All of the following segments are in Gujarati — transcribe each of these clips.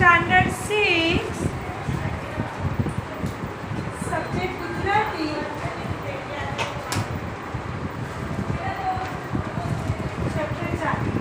Standard 6 subject Gujarati chapter 4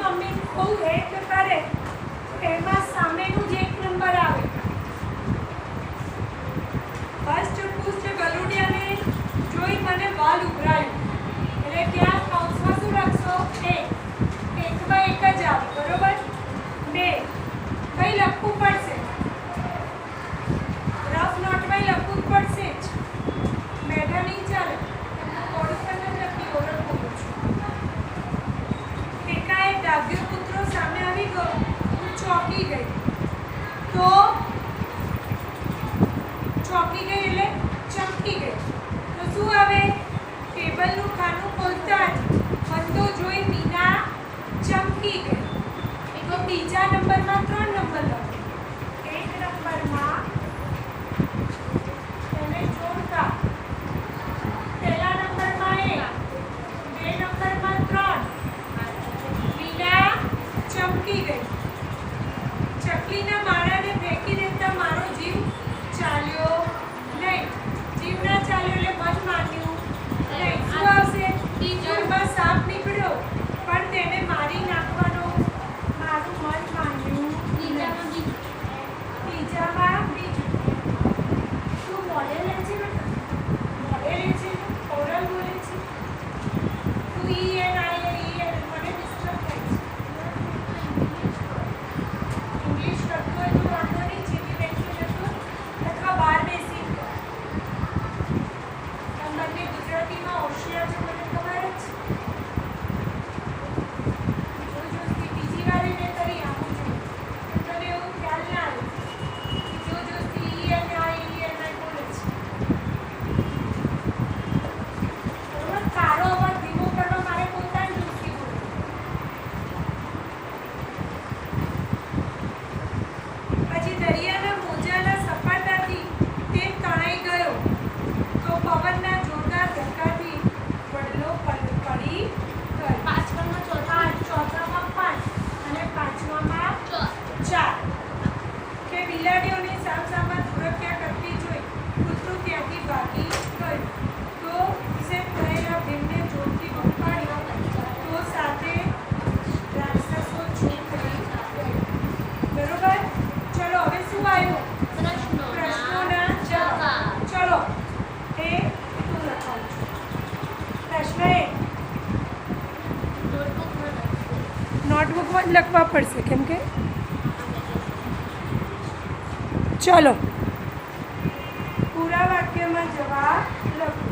mummy બહુ હેત કરે એમાં સામેનું જ એક નંબર આવે. ફર્સ્ટ પુષ્ટ ગલુડિયાને જોઈ મને વાલ ઉભરાયું એટલે ત્યાં કૌંસમાં શું લખશો? એકમાં એક જ આવે, બરોબર? 2 કઈ લખવું પડશે? રફ નોટમાં લખવું જ પડશે જ. મેઘા નહીં ચાલે, થોડું પણ લખી ઓળખ બોલું છું. એકાએક ડાગ્યો પુત્રો સામે આવી ગયો, હું ચોંકી ગઈ. તો ચોંકી ગઈ એટલે ચમકી ગઈ. તો શું આવે? ટેબલનું ખાનું ખોલતા જ બંધો જોઈ મીના ચમકી ગઈ. તો બીજા નંબરમાં 3 નંબર લખો. 1 નંબરમાં તેને જોડતા પહેલા નંબરમાં 1, 2 નંબરમાં 3. મીના ચમકી ગઈ. ચકલીના માળાને ફેંકી દેતા મારો જીવ ચાલ્યો નહીં. જીવ ના ચાલ્યો એટલે મન માન્યું નહીં. શું આવશે? ટીચરમાં સાપ નીકળ્યો પણ તેને મારી નાખવાનો મારું મન માન્યું. ત્રીજામાં બીજું. તું મોડે લે છે બેટા? મોડે લે છે? ઓરલ બોલે છે? તું ENIA મને ડિસ્ટર્બ થાય છે. ઇંગ્લિશ લખતો હોય તો વાંધો નહીં, ચીની બેસી લખો અથવા બહાર બેસી. તમે બંને ગુજરાતીમાં હોશિયાર છો, મને ખબર જ છે. જોજોસ્તી બીજી વાર એને કરી આવું છું તને એવું ખ્યાલ ના આવે. જોજોસ્તી ENI બોલે છે. બરોબર? તારો અવાજ ધીમો કરવા મારે પોતાની દોસ્તી બોલે. પછી દરિયાના મોજાના સપાટાથી તે તણાઈ ગયો તો પવનના જોરદાર ધક્કાથી વડલો પડી ગયો. ચોથામાં 5 અને પાંચમામાં 4. કે બિલાડીઓની સામસામા સુરક્ષા કરતી જોઈ કૂતરું ત્યાંથી ભાગી ગયું. તો વિશેષ થયેલા ભીમને જોરથી બૂમ પાડ્યો તો સાથે રાક્ષસો છૂટ થઈ ગઈ. બરોબર? ચલો હવે શું આવ્યું? પ્રશ્નોના જવાબ. ચલો એ હું લખાવું છું. પ્રશ્ન 1 નોટબુકમાં જ લખવા પડશે કેમ કે ચલો પૂરા વાક્યમાં જવાબ લખો.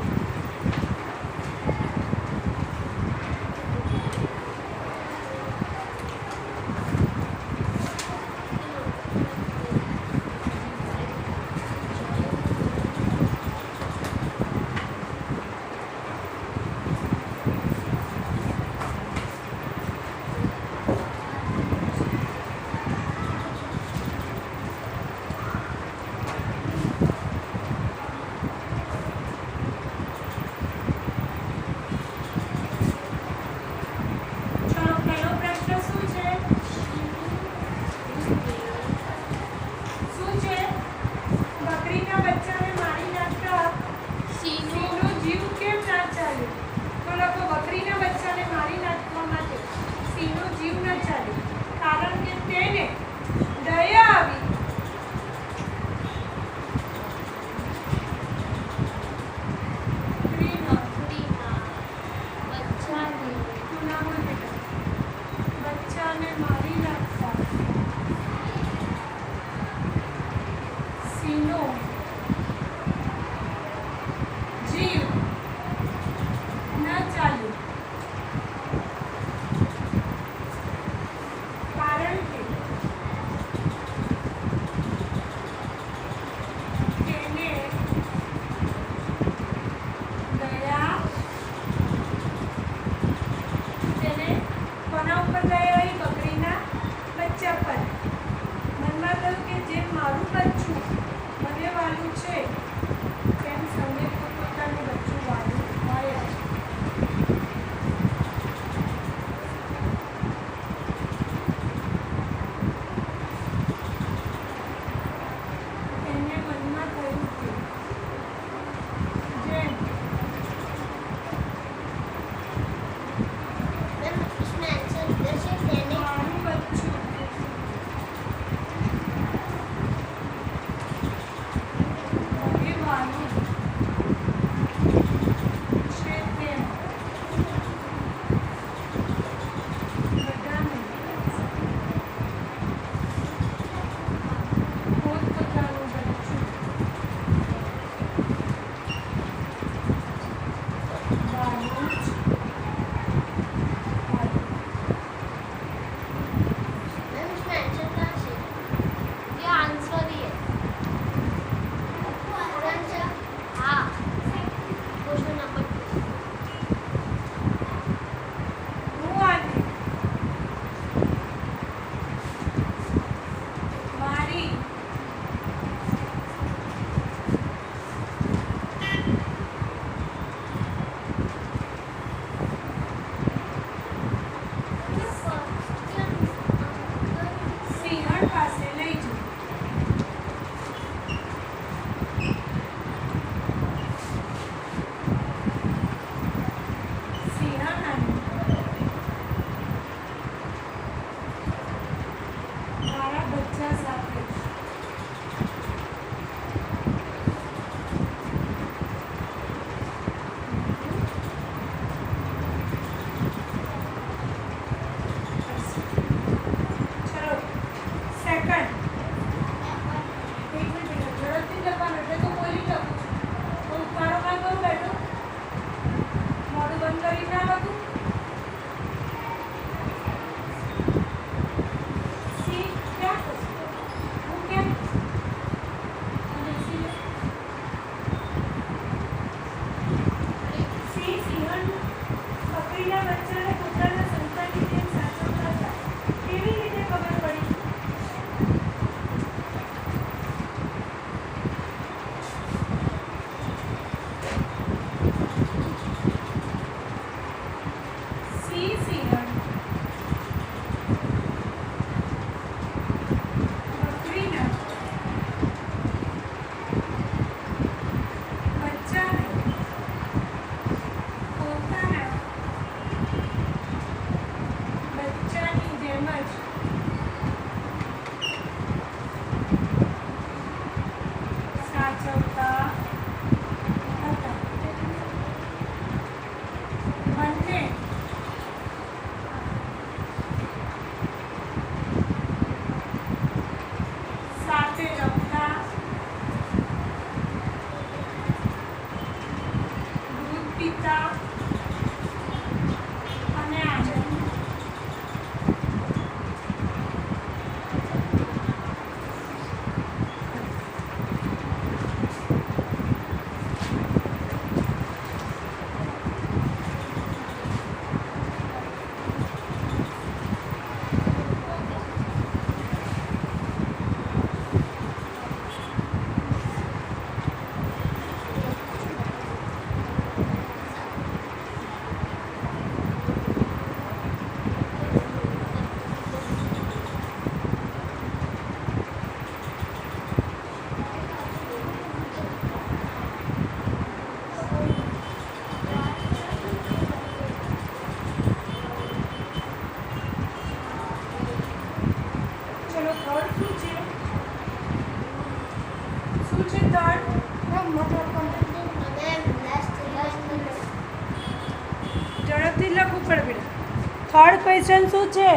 થર્ડ ક્વેશ્ચન શું છે?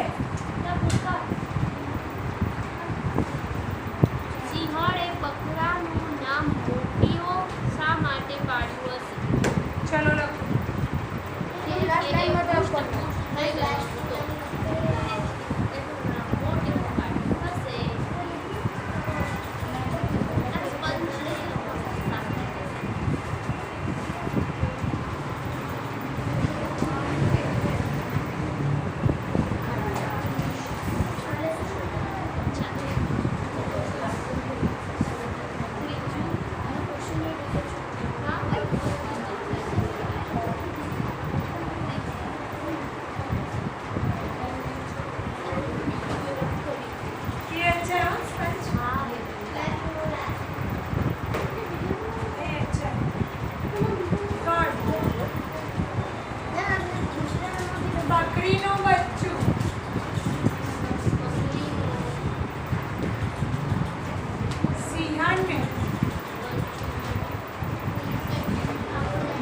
સિંહણે બકરાનું નામ મોટીઓ શા માટે પાડ્યું હશે? ચલો લખો. થઈ ગયો હતો. એનું નામ મોટીઓ પાડ્યું હશે. ક્લિયર છે? હા, સ્પષ્ટ. એ છે. થર્ડ બકરીનું બચ્ચું. સિંહણને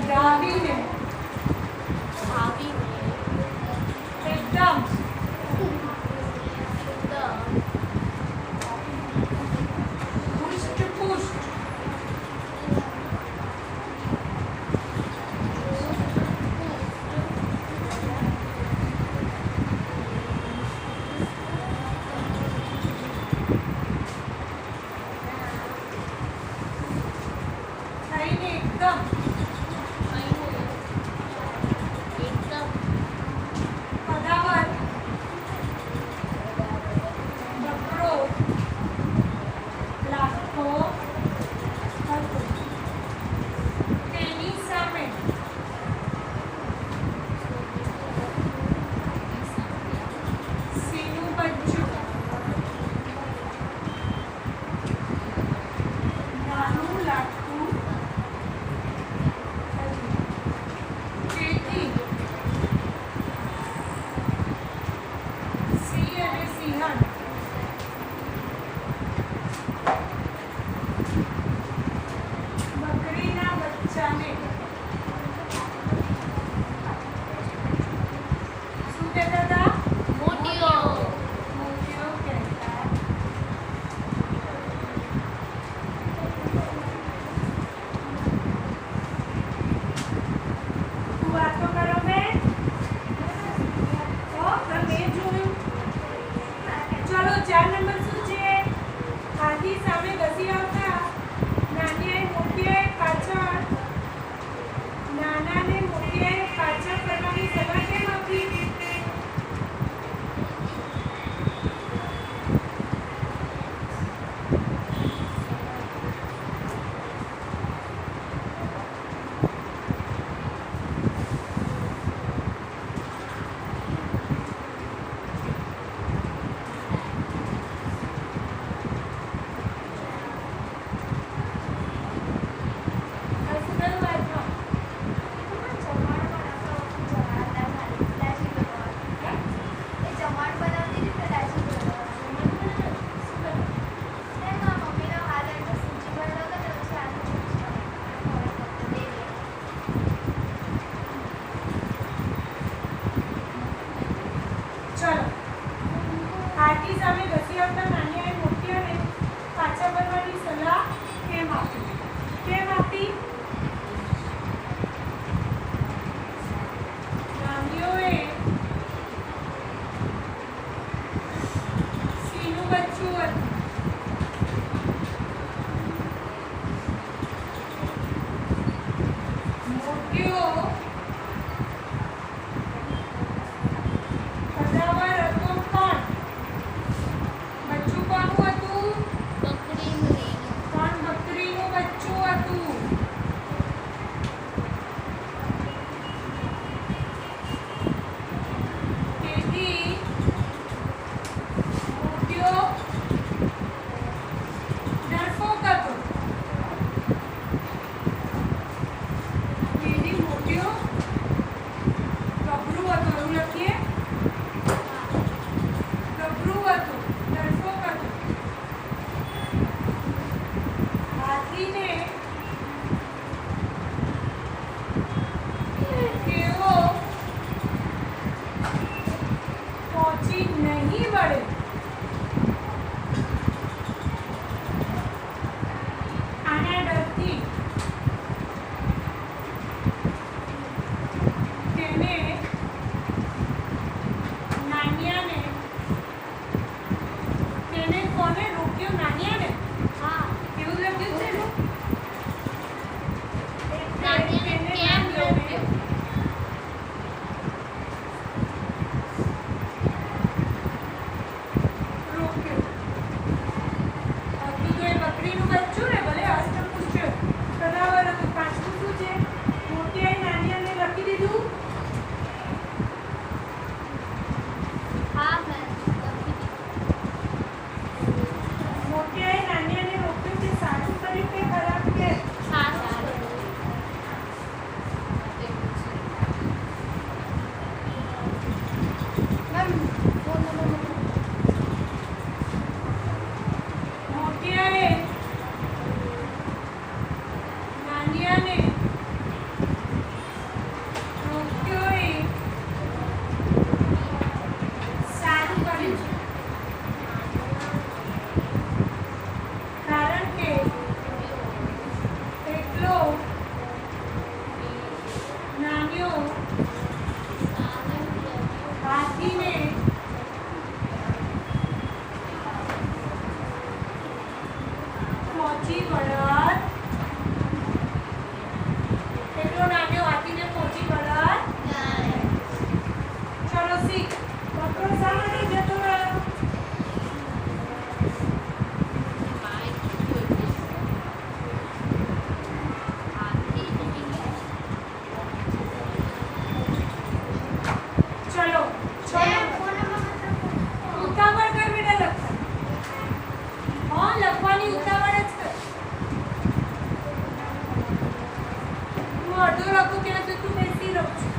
ડાબીને એકદમ પુષ્ટ થઈને એકદમ કદાવર બકરો લાખો હતો. તેની સામે સિંહનું બચ્ચું નાનું લાકડું હતું. તેથી સિંહ અને સિંહણ બકરીના બચ્ચાને શું કહેતા હતા? મોટીઓ મોતીઓ કહેતા. તું વાતો કરો બેન. તો તમે જોયું. ચલો 4 નંબર શું છે? હાથી સામે ઘસી આવતા નાની મોટી પાછળ નાનાને મોટી પાછળ કરવાની સલાહ કેમ આપી? હસબન્ડ વાઈફમાં. ચલો હાથી સામે ઘસી આવતા નાની અને મોટી અને પાછા ફરવાની સલાહ કેમ આપી? કેમ આપી? નાનીઓએ સિંહનું બચ્ચું હતું. મોટીઓ કદાવર હતો પણ બચ્ચું કોનું હતું? બકરીનું પણ બકરીનું બચ્ચું હતું. પહોંચી નહીં વળે. આના ડરથી તેને નાનિયાને તેને કોને રોક્યો? નાનિયાને. હા એવું લખ્યું છે ને? નાનિયાને તેને કેમ નાનિયાને રોક્યો? રોક્યો. હતું તો એ બકરીનું બચ્ચું ને, ભલે અષ્ટપુષ્ય કરાવર હતું. પાંચમું શું છે? મોતિયાએ નાનિયાને લખી દીધું. હા મેં લખી મોતિયાએ નાનિયાને રોક્યો તે સારું કર્યું કે ખરાબ? કે સારું મોતિયાએ નાનિયાને રોક્યો એ સારું કર્યું. કારણ કે એટલો નાન્યો હાથીને પહોંચી વળત. એટલો નાન્યો હાથીને પહોંચી વળત. ચલો શીખ. બકરો શા માટે જતો રહ્યો? ચલો ઉતાવળ કર બેટા લખતા. હા લખવાની ઉતાવળ જ કર. હું અડધો લખું ત્યાં સુધી તું બેસી રહું છું.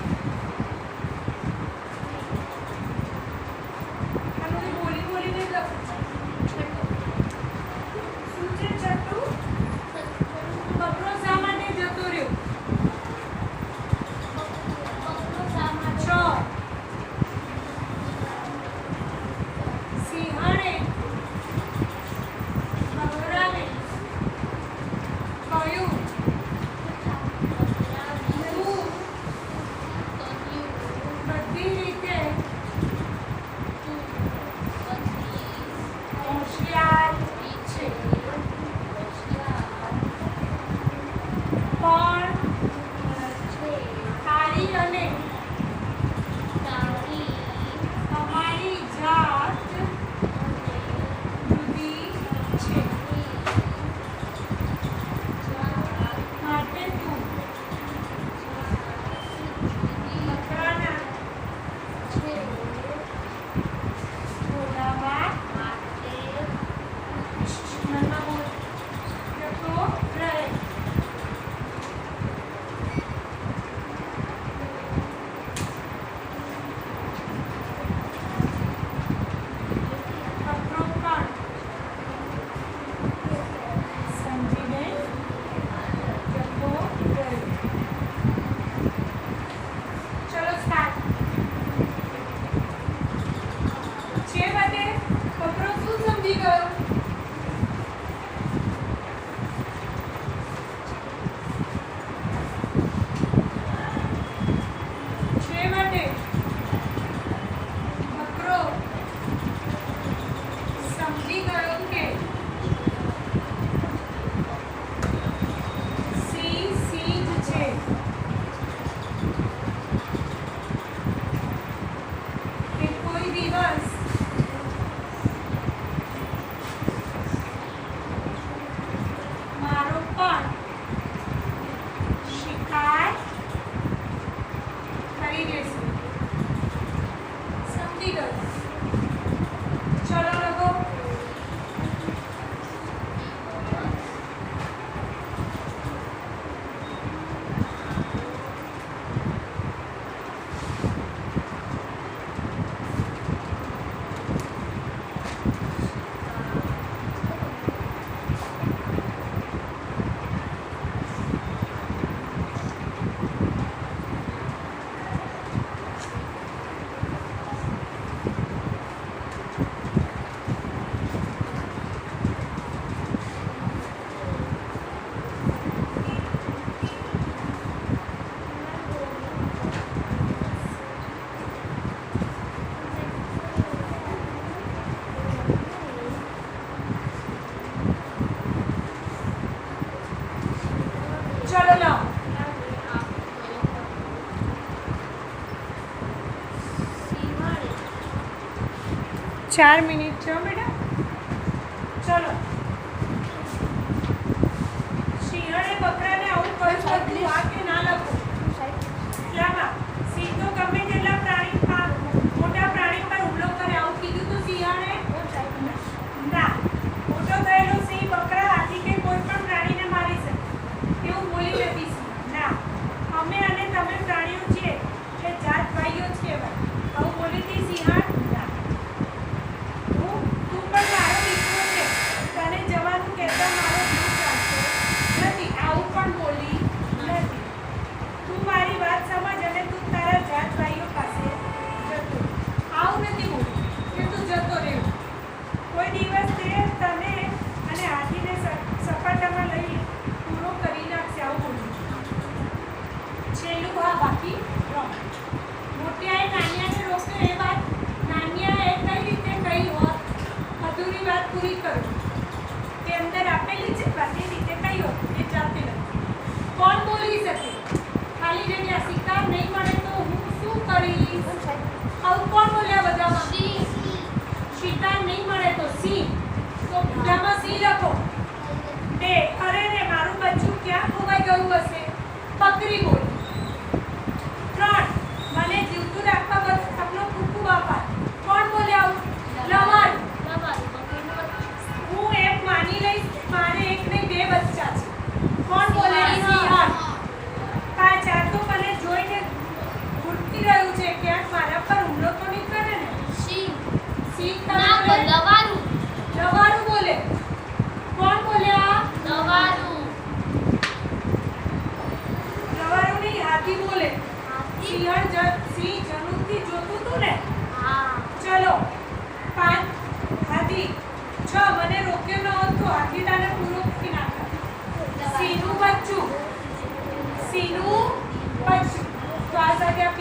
4 મિનિટ છે હો બેટા. ચલો. સિંહણે બકરાને આવું કહ્યું હતું, આ કે ના લખો. એટલામાં સિંહ તો ગમે તેટલા મોટા પ્રાણી પર હુમલો કરે, આવું કીધું તું સિંહણે? ના. મોટો થયેલો સિંહ બકરા, હાથી કે કોઈ પણ પ્રાણીને મારી શકે એવું બોલી નથી સિંહ. ના. અમે અને તમે પ્રાણીઓ છીએ કે જાત ભાઈઓ જ કહેવાય, આવું બોલી હતી સિંહણ? ના. તું પણ મારો દીકરો છે, તને જવાનું કહેતા મારો જીવ ચાલતો નથી, આવું પણ બોલી નથી. તું મારી વાત સમજ અને તું તારા જાત ભાઈઓ પાસે જતો. આવું નથી બોલી કે તું જતો રહ્યો. કોઈ દિવસ તે તને અને હાથીને સપાટામાં લઈ પૂરો કરી નાખશે, આવું બોલ્યું. છેલ્લું હા બાકી રમ. મોટિયાએ નાનિયાને રોક્યો. એ વાત નાનિયાએ કઈ રીતે કહી હોત? અધૂરી વાત પૂરી કરો. તે અંદર આપેલી છે બધી રીતે કહી હોત એ જાતે નથી. કોણ બોલી શકે? ખાલી જગ્યા. શિકાર નહીં મળે તો હું શું કરીશ? આવું કોણ બોલ્યા બધામાં? શિકાર નહીં મળે તો સિંહ. તો બધામાં સિંહ લખો. 2 અરે રે મારું બચ્ચું ક્યાં ખોવાઈ ગયું હશે? બકરી બોલી. 3 મને જીવતું રાખવા બદલ આપનો ખૂબ ખૂબ આભાર. કોણ બોલ્યા આવું? લવારું. હું એક માની લઈશ, મારે એક નહીં 2 બચ્ચા છે. કોણ બોલ્યા? સિંહણ. 5 આ તો મને જોઈને ઘૂરતી રહ્યું છે, ક્યાંક મારા પર હુમલો તો નહીં કરે ને? સિંહ લવારું બોલે. કોણ બોલ્યા? લવારું નહીં, હાથી બોલે. સિંહ જનુથી જોતું તું ને? ચલો. 5 હાથી. 6 મને રોક્યો ન હોત તો હાથી તાને પૂરો મૂકી નાખત. સિંહનું બચ્ચું. તો આ જગ્યા